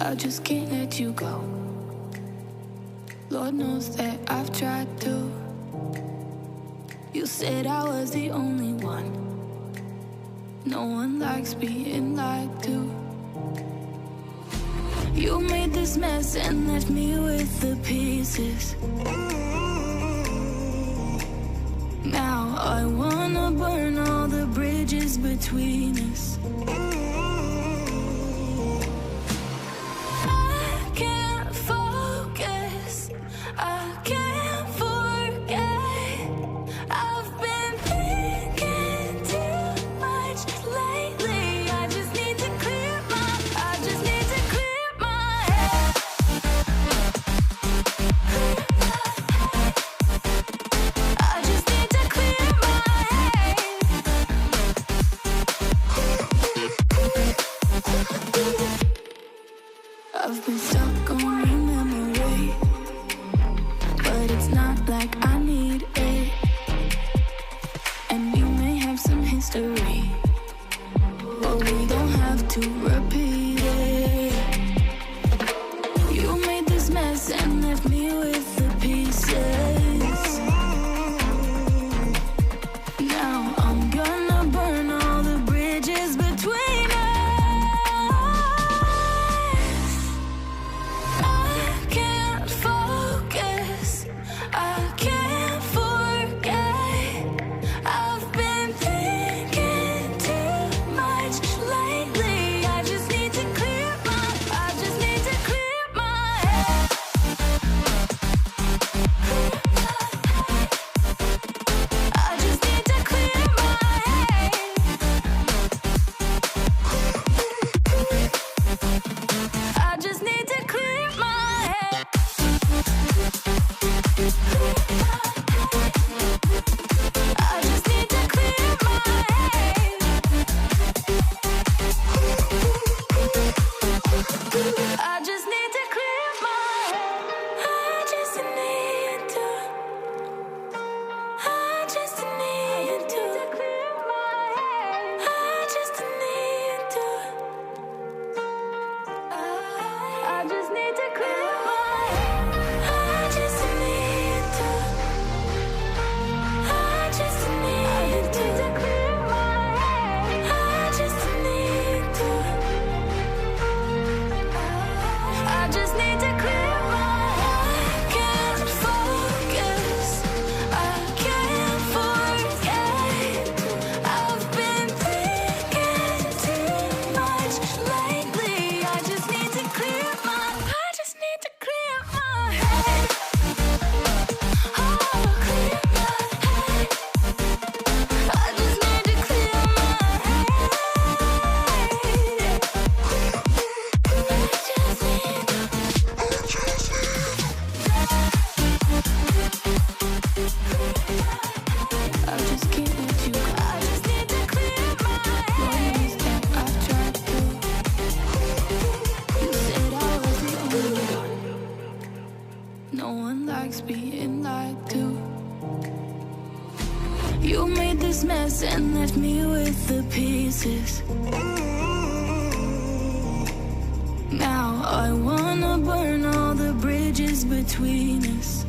I just can't let you go. Lord knows that I've tried to. You said I was the only one. No one likes being lied to. You made this mess and left me with the pieces. Now I wanna burn all the bridges between us. I can't focus, I can't forget. I've been thinking too much lately. I just need to clear my head. I just need to clear my head. I've been stuck on your memory, but it's not like I need it. And we may have some history, but we don't have to repeat it. You made this mess and left me with the pieces. Now I'm gonna burn all the bridges between us. I can't focus, I can't forget. I've been thinking too much lately. I just need to clear my head. I just need to clear my head. I just need to clear my head. I just need to clear my head. I just need to clear my head. I just need to. I just need to clear my head. I just need to. I just need to clear my head. I just need to. I just need to clear my head. I just need to. I just need to clear my head. I can't focus, I can't forget. I've been thinking too much lately. I just need to clear my head. Oh, clear my head. I just need to clear my head. I just can't let you go. I just need to clear my head. I've tried to. You said I was the only one. No one likes being lied to. You made this mess and left me with the pieces. Now I wanna burn all the bridges between us.